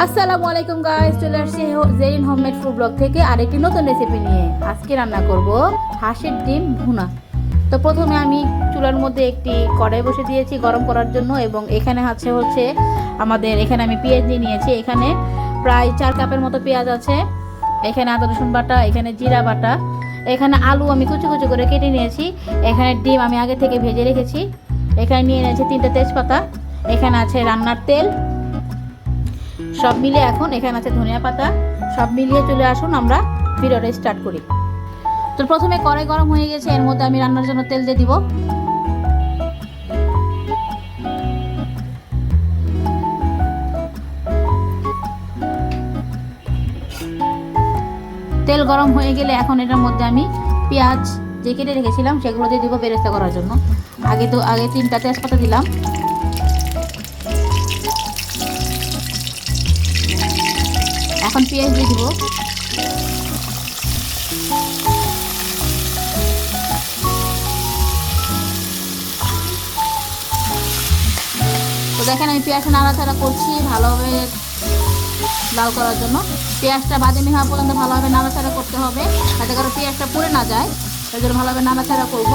আসসালামু আলাইকুম গাইস, চলে আসছি জেরিন হোমমেড ফুড ব্লগ থেকে আরেকটি নতুন রেসিপি নিয়ে। আজকে রান্না করব হাঁসের ডিম ভুনা। তো প্রথমে আমি চুলার মধ্যে একটি কড়াই বসে দিয়েছি গরম করার জন্য, এবং এখানে হচ্ছে আমাদের এখানে আমি পেঁয়াজ নিয়ে নিয়েছি। এখানে প্রায় 4 কাপের মতো পেঁয়াজ আছে, এখানে আদা রসুন বাটা, এখানে জিরা বাটা, এখানে আলু আমি কুচি কুচি করে কেটে নিয়েছি, এখানে ডিম আমি আগে থেকে ভেজে রেখেছি, এখানে নিয়ে নিয়েছি 3টে তেজপাতা, এখানে আছে রান্নার তেল, সব মিলিয়ে এখন এখানে আছে ধনিয়া পাতা। সব মিলিয়ে চলে আসুন আমরা ভিডিওটা স্টার্ট করি। তো প্রথমে কড়াই গরম হয়ে গেছে, এর মধ্যে আমি রান্নার জন্য তেল দিয়ে দিব। তেল গরম হয়ে গেলে এখন এটার মধ্যে আমি পেঁয়াজ যে কেটে রেখেছিলাম সেগুলো দিয়ে দিব বেরেস্তা করার জন্য। আগে 3টা তেজপাতা দিলাম, এখন পেঁয়াজ দিয়ে দিব। তো দেখেন আমি পেঁয়াজটা নাড়াচাড়া করছি ভালোভাবে লাল করার জন্য। পেঁয়াজটা বাদামি হওয়া পর্যন্ত ভালোভাবে নাড়াচাড়া করতে হবে, যাতে করে পেঁয়াজটা পুড়ে না যায়, এই জন্য ভালোভাবে নাড়াচাড়া করব।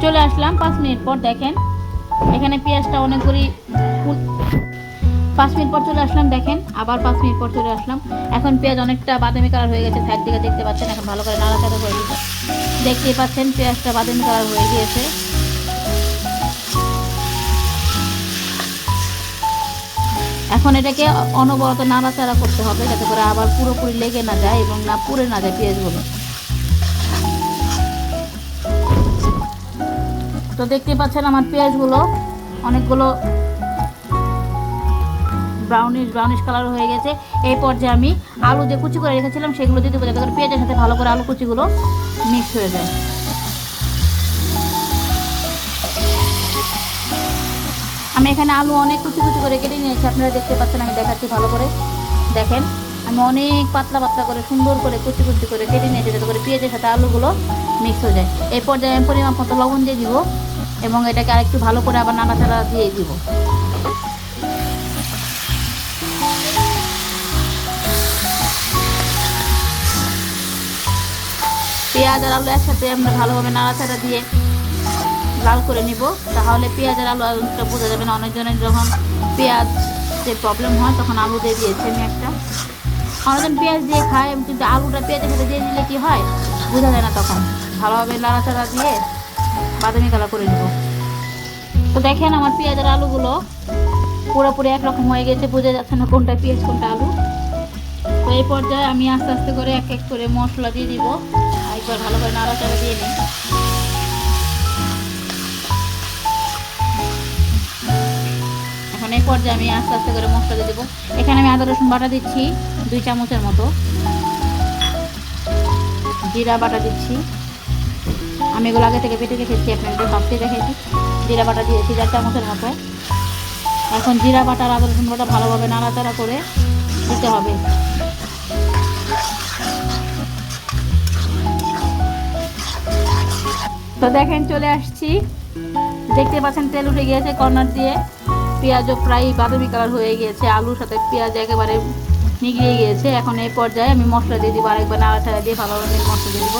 চলে আসলাম 5 মিনিট পর। দেখেন এখানে পেঁয়াজটা অনেকগুলি 5 মিনিট পর চলে আসলাম, দেখেন আবার 5 মিনিট পর চলে আসলাম। এখন পেঁয়াজ অনেকটা বাদামি কালার হয়ে গেছে, সাইড দিকে দেখতে পাচ্ছেন। এখন ভালো করে নাড়াচাড়া করে দিতে দেখতেই পাচ্ছেন পেঁয়াজটা বাদামি কালার হয়ে গিয়েছে। এখন এটাকে অনবরত নাড়াচাড়া করতে হবে, যাতে করে আবার পুরোপুরি লেগে না যায় এবং না পুড়ে না যায় পেঁয়াজগুলো। তো দেখতে পাচ্ছেন আমার পেঁয়াজগুলো অনেকগুলো ব্রাউনিশ কালার হয়ে গেছে। এই পর্যায়ে আমি আলু যে কুচি করে রেখেছিলাম সেগুলো দিয়ে দেবো, যাতে করে পেঁয়াজের সাথে ভালো করে আলু কুচিগুলো মিক্স হয়ে যায়। আমি এখানে আলু অনেক কুচি কুচি করে কেটে নিয়েছি, আপনারা দেখতে পাচ্ছেন। আমি দেখাচ্ছি ভালো করে, দেখেন আমি অনেক পাতলা পাতলা করে সুন্দর করে কুচি কুচি করে কেটে নিয়েছি, যাতে করে পেঁয়াজের সাথে আলুগুলো মিক্স হয়ে যায়। এই পর্যায়ে আমি পরিমাণ মতো লবণ দিয়ে দিব, এবং এটাকে আরেকটু ভালো করে আবার নাড়াচাড়া দিয়ে দিব। পেঁয়াজ আর আলু একসাথে আমরা ভালোভাবে নাড়াচাড়া দিয়ে লাল করে নিব, তাহলে পেঁয়াজ আর আলুটা বোঝা যাবে না। অনেকজনের যখন পেঁয়াজ যে প্রবলেম হয় তখন আলু দিয়ে দিয়েছি আমি একটা। অনেকজন পেঁয়াজ দিয়ে খায়, কিন্তু আলুটা পেঁয়াজের সাথে দিয়ে দিলে কি হয় বোঝা যায় না। তখন ভালোভাবে নাড়াচাড়া দিয়ে বাদামি কালার করে নেব। তো দেখেন আমার পেঁয়াজ আর আলুগুলো পুরোপুরি একরকম হয়ে গেছে, বোঝা যাচ্ছে না কোনটা পেঁয়াজ কোনটা আলু। তো এই পর্যায়ে আমি আস্তে আস্তে করে এক এক করে মশলা দিয়ে দিব, একবার ভালো করে নাড়াচাড়া দিয়ে নিই। এখন এই পর্যায়ে আমি আস্তে আস্তে করে মশলা দিয়ে দেবো। এখানে আমি আদা রসুন বাটা দিচ্ছি 2 চামচের মতো, জিরা বাটা দিচ্ছি, আমি এগুলো আগে থেকে বেটে রেখেছি, আপনাদের ভাবতে রেখেছি। জিরা বাটা দিয়েছি 4 চামচের মতো। এখন জিরা বাটা আর আদা রসুন বাটা ভালোভাবে নাড়াচাড়া করে দিতে হবে। তো দেখেন চলে আসছি, দেখতে পাচ্ছেন তেল উঠে গিয়েছে কর্নার দিয়ে, পেঁয়াজও প্রায় বাদামি কালার হয়ে গিয়েছে, আলুর সাথে পেঁয়াজ একেবারে মিলিয়ে গিয়েছে। এখন এই পর্যায়ে আমি মশলা দিয়ে দিব, আরেকবার নাড়াচাড়া দিয়ে ভালোভাবে মশলা দিয়ে দিব।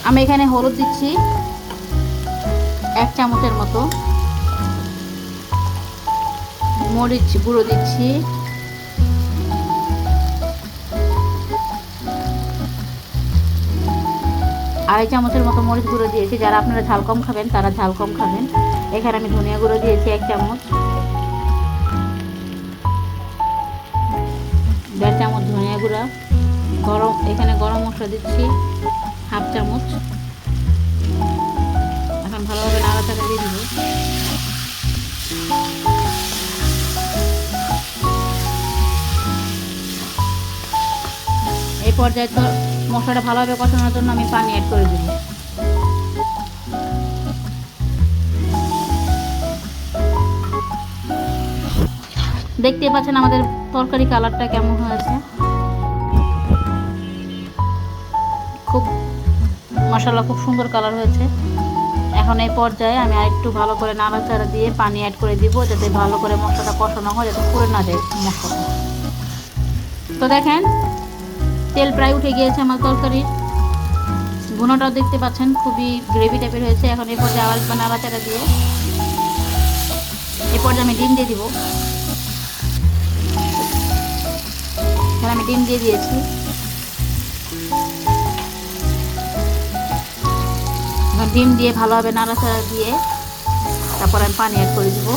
আমি এখানে হলুদ দিচ্ছি 1 চামচের মতো, মরিচ গুঁড়ো দিচ্ছি, আড়াই চামচের মতো মরিচ গুঁড়ো দিয়েছি। যারা আপনারা ঝাল কম খাবেন তারা ঝাল কম খাবেন। এখানে আমি ধনিয়া গুঁড়ো দিয়েছি 1 চামচ, 1.5 চামচ ধনিয়া গুঁড়া, এখানে গরম মশলা দিচ্ছি 1/2 চামচ। এখন ভালোভাবে নাড়াচাড়া দিয়ে দিব। এই পর্যায়ে তো মশলাটা ভালোভাবে কষানোর জন্য আমি পানি অ্যাড করে দেব। দেখতেই পাচ্ছেন আমাদের তরকারি কালারটা কেমন হয়েছে, খুব মাশাআল্লাহ খুব সুন্দর কালার হয়েছে। এখন এই পর্যায়ে আমি আরেকটু ভালো করে নাড়াচাড়া দিয়ে পানি অ্যাড করে দিব, যাতে ভালো করে মশলাটা কষানো হয়, যাতে পুড়ে না যায় মশলাটা। তো দেখেন তেল প্রায় উঠে গিয়েছে আমার তরকারির। ভুনাটাও দেখতে পাচ্ছেন খুবই গ্রেভি টাইপের হয়েছে। এখন এই পর্যায়ে আবার নাড়াচাড়া দিয়ে এই পর্যায়ে আমি ডিম দিয়ে দিব। এখানে আমি ডিম দিয়ে দিয়েছি। ডিম দিয়ে ভালোভাবে নাড়াচাড়া দিয়ে তারপর আমি পানি অ্যাড করে দিব।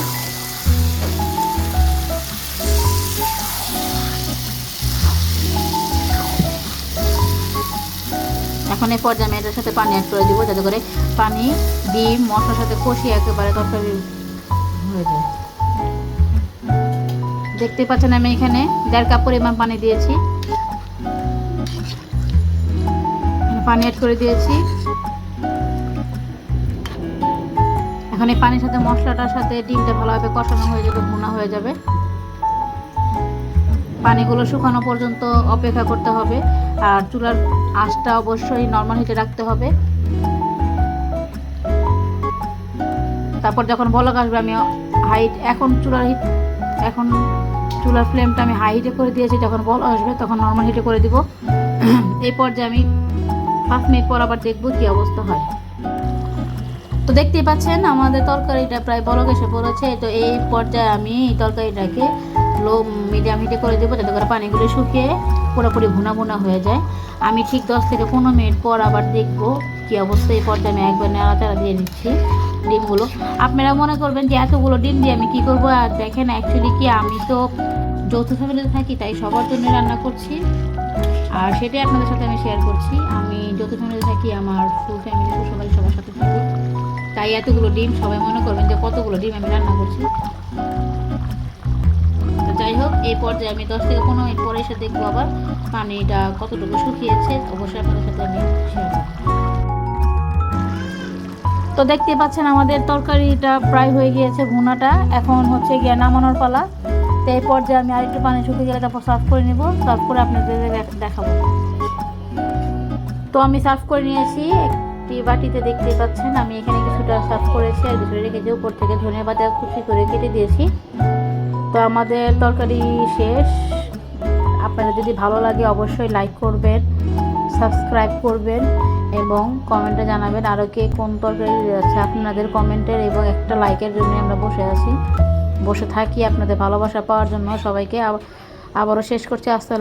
এখন এই পর্যায়ে আমি এটার সাথে পানি অ্যাড করে দিব, যাতে করে পানি ডিম মশলার সাথে কষিয়ে একেবারে তরকারি হয়ে যায়। দেখতে পাচ্ছেন আমি এখানে 1.5 কাপ পরিমাণ পানি দিয়েছি, পানি অ্যাড করে দিয়েছি। এখন এই পানির সাথে মশলাটার সাথে ডিমটা ভালোভাবে কষানো হয়ে যাবে, ভুনা হয়ে যাবে। পানিগুলো শুকানো পর্যন্ত অপেক্ষা করতে হবে, আর চুলার আঁচটা অবশ্যই নর্মাল হিটে রাখতে হবে। তারপর যখন বলক আসবে আমি এখন চুলার ফ্লেমটা আমি হাই হিটে করে দিয়েছি। যখন বলক আসবে তখন নর্মাল হিটে করে দিব। এই পর্যায়ে আমি 5 মিনিট পর আবার দেখব কি অবস্থা হয়। তো দেখতেই পাচ্ছেন আমাদের তরকারিটা প্রায় বলক এসে পড়েছে। তো এই পর্যায়ে আমি এই তরকারিটাকে লো মিডিয়াম হিটে করে দেবো, যাতে করে পানিগুলো শুকিয়ে পুরোপুরি ভুনা ভুনা হয়ে যায়। আমি ঠিক 10 থেকে 15 মিনিট পর আবার দেখব কি অবস্থা। এই পর্যায়ে আমি একবার নাড়াচাড়া দিয়ে নিচ্ছি ডিমগুলো। আপনারা মনে করবেন যে এতগুলো ডিম দিয়ে আমি কি করব, আর দেখেন অ্যাকচুয়ালি কি আমি তো যৌথ ফ্যামিলিতে থাকি, তাই সবার জন্য রান্না করছি, আর সেটাই আপনাদের সাথে আমি শেয়ার করছি। আমি যৌথ ফ্যামিলিতে থাকি, আমার ফুল ফ্যামিলি শ্বশুরবাড়ি সবার সাথে থাকি, তাই এতগুলো ডিম সবাই মনে করবেন যে কতগুলো ডিম আমি রান্না করছি। তো যাই হোক, এই পর্যায়ে আমি 10 থেকে 15 মিনিট পরে এসে দেখবো আবার পানিটা কতটুকু শুকিয়েছে, অবশ্যই আপনাদের সাথে আমি শেয়ার করব। তো দেখতে পাচ্ছেন আমাদের তরকারিটা প্রায় হয়ে গিয়েছে, ভুনাটা এখন হচ্ছে গিয়ে নামানোর পালা। তো এই পর্যায়ে আমি আরেকটু পানি শুকিয়ে গেলে তারপর সার্ভ করে নিব, সার্ভ করে আপনাদের দেখাবো। তো আমি সার্ভ করে নিয়েছি একটি বাটিতে, দেখতে পাচ্ছেন আমি এখানে কিছুটা সার্ভ করেছি আর কিছুটা রেখেছি, উপর থেকে ধনিয়া পাতা কুচি করে কেটে দিয়েছি। তো আমাদের তরকারি শেষ। আপনাদের যদি ভালো লাগে অবশ্যই লাইক করবেন, সাবস্ক্রাইব করবেন এবং কমেন্টে জানাবেন আরও কে কোন তরকারি আছে। আপনাদের কমেন্টের এবং একটা লাইকের জন্য আমরা বসে থাকি আপনাদের ভালোবাসা পাওয়ার জন্য। সবাইকে আবারও শেষ করছি। আসসালাম।